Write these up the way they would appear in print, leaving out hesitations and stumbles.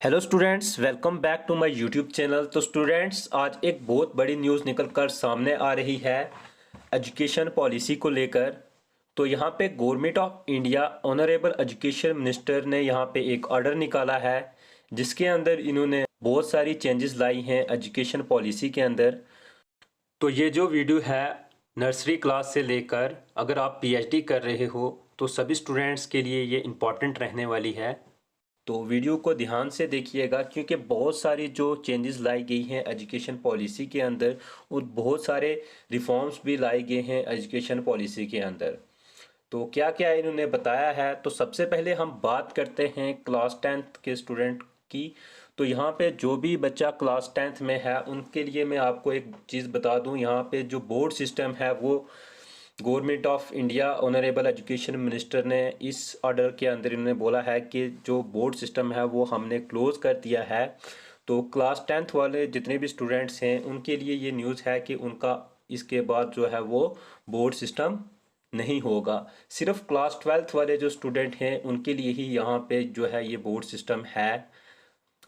Hello students, welcome back to my YouTube channel. तो students, आज एक बहुत बड़ी न्यूज़ निकल कर सामने आ रही है एजुकेशन पॉलिसी को लेकर। तो यहाँ पे government of India honourable education minister ने यहाँ पे एक ऑर्डर निकाला है, जिसके अंदर इन्होंने बहुत सारी चेंजेस लाई हैं एजुकेशन पॉलिसी के अंदर। तो ये जो वीडियो है, नर्सरी क्लास से लेकर अगर आप पीएचडी कर रहे हो तो सभी स्टूडेंट्स के लिए ये इम्पॉर्टेंट रहने वाली है। तो वीडियो को ध्यान से देखिएगा, क्योंकि बहुत सारी जो चेंजेस लाई गई हैं एजुकेशन पॉलिसी के अंदर और बहुत सारे रिफॉर्म्स भी लाए गए हैं एजुकेशन पॉलिसी के अंदर। तो क्या क्या इन्होंने बताया है, तो सबसे पहले हम बात करते हैं क्लास 10th के स्टूडेंट की। तो यहाँ पे जो भी बच्चा क्लास 10th में है उनके लिए मैं आपको एक चीज़ बता दूँ, यहाँ पे जो बोर्ड सिस्टम है वो government of India honourable education minister ने इस ऑर्डर के अंदर इन्होंने बोला है कि जो बोर्ड सिस्टम है वो हमने क्लोज़ कर दिया है। तो क्लास 10th वाले जितने भी स्टूडेंट्स हैं उनके लिए ये न्यूज़ है कि उनका इसके बाद जो है वो बोर्ड सिस्टम नहीं होगा। सिर्फ क्लास 12th वाले जो स्टूडेंट हैं उनके लिए ही यहाँ पे जो है ये बोर्ड सिस्टम है।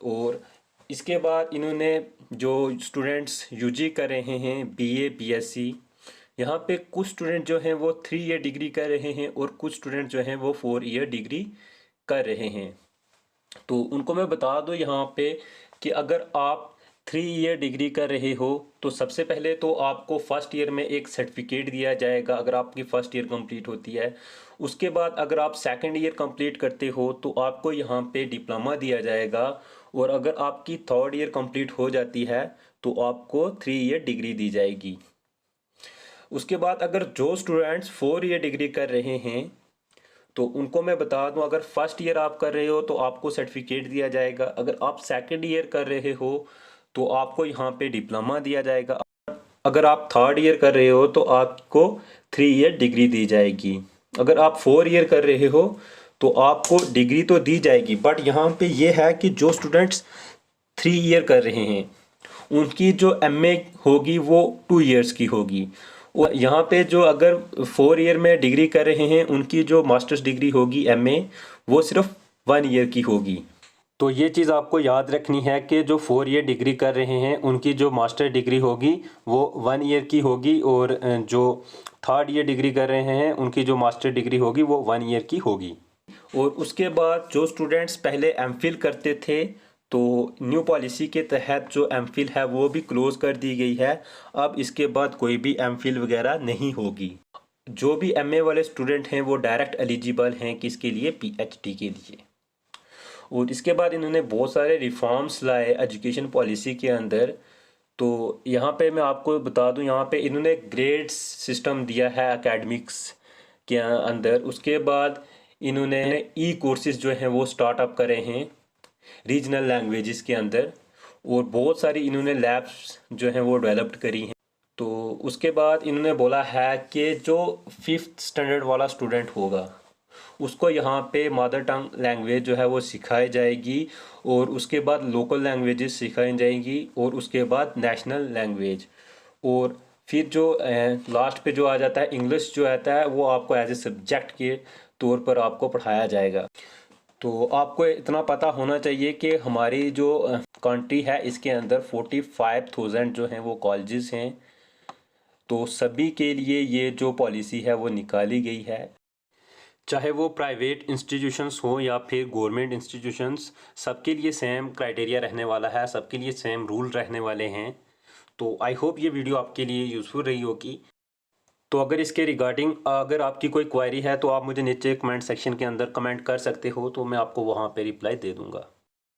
और इसके बाद इन्होंने जो स्टूडेंट्स यूजी कर रहे हैं बीए बीएससी, यहाँ पे कुछ स्टूडेंट जो हैं वो 3 ईयर डिग्री कर रहे हैं और कुछ स्टूडेंट जो हैं वो 4 ईयर डिग्री कर रहे हैं। तो उनको मैं बता दूँ यहाँ पे कि अगर आप 3 ईयर डिग्री कर रहे हो तो सबसे पहले तो आपको फर्स्ट ईयर में एक सर्टिफिकेट दिया जाएगा अगर आपकी फर्स्ट ईयर कंप्लीट होती है। उसके बाद अगर आप सेकंड ईयर कंप्लीट करते हो तो आपको यहाँ पे डिप्लोमा दिया जाएगा। और अगर आपकी थर्ड ईयर कंप्लीट हो जाती है तो आपको 3 ईयर डिग्री दी जाएगी। उसके बाद अगर जो स्टूडेंट्स 4 ईयर डिग्री कर रहे हैं तो उनको मैं बता दूं, अगर फर्स्ट ईयर आप कर रहे हो तो आपको सर्टिफिकेट दिया जाएगा। अगर आप सेकंड ईयर कर रहे हो तो आपको यहाँ पे डिप्लोमा दिया जाएगा। अगर आप थर्ड ईयर कर रहे हो तो आपको 3 ईयर डिग्री दी जाएगी। अगर आप 4 ईयर कर रहे हो तो आपको डिग्री तो दी जाएगी, बट यहाँ पे ये है कि जो स्टूडेंट्स 3 ईयर कर रहे हैं उनकी जो एमए होगी वो 2 ईयर्स की होगी। और यहाँ पे जो अगर 4 ईयर में डिग्री कर रहे हैं उनकी जो मास्टर्स डिग्री होगी एमए, वो सिर्फ 1 ईयर की होगी। तो ये चीज़ आपको याद रखनी है कि जो 4 ईयर डिग्री कर रहे हैं उनकी जो मास्टर डिग्री होगी वो 1 ईयर की होगी, और जो थर्ड ईयर डिग्री कर रहे हैं उनकी जो मास्टर डिग्री होगी वो 1 ईयर की होगी। और उसके बाद जो स्टूडेंट्स पहले एमफिल करते थे तो न्यू पॉलिसी के तहत जो एमफिल है वो भी क्लोज़ कर दी गई है। अब इसके बाद कोई भी एमफिल वगैरह नहीं होगी। जो भी एमए वाले स्टूडेंट हैं वो डायरेक्ट एलिजिबल हैं किसके लिए, पीएचडी के लिए। और इसके बाद इन्होंने बहुत सारे रिफॉर्म्स लाए एजुकेशन पॉलिसी के अंदर। तो यहाँ पे मैं आपको बता दूँ, यहाँ पे इन्होंने ग्रेड्स सिस्टम दिया है एकेडमिक्स के अंदर। उसके बाद इन्होंने ई कोर्सेज जो हैं वो स्टार्टअप करे हैं रीजनल लैंग्वेजेस के अंदर। और बहुत सारी इन्होंने लैब्स जो हैं वो डेवलप्ड करी हैं। तो उसके बाद इन्होंने बोला है कि जो 5th स्टैंडर्ड वाला स्टूडेंट होगा उसको यहाँ पे मदर टंग लैंग्वेज जो है वो सिखाई जाएगी, और उसके बाद लोकल लैंग्वेजेस सिखाई जाएंगी, और उसके बाद नेशनल लैंग्वेज। और फिर जो लास्ट पे जो आ जाता है इंग्लिश जो आता है वो आपको एज ए सब्जेक्ट के तौर पर आपको पढ़ाया जाएगा। तो आपको इतना पता होना चाहिए कि हमारी जो कंट्री है इसके अंदर 45,000 जो हैं वो कॉलेजेस हैं। तो सभी के लिए ये जो पॉलिसी है वो निकाली गई है, चाहे वो प्राइवेट इंस्टीट्यूशंस हो या फिर गवर्नमेंट इंस्टीट्यूशंस, सबके लिए सेम क्राइटेरिया रहने वाला है, सबके लिए सेम रूल रहने वाले हैं। तो आई होप ये वीडियो आपके लिए यूज़फुल रही होगी। तो अगर इसके रिगार्डिंग अगर आपकी कोई क्वेरी है तो आप मुझे नीचे कमेंट सेक्शन के अंदर कमेंट कर सकते हो, तो मैं आपको वहाँ पे रिप्लाई दे दूँगा।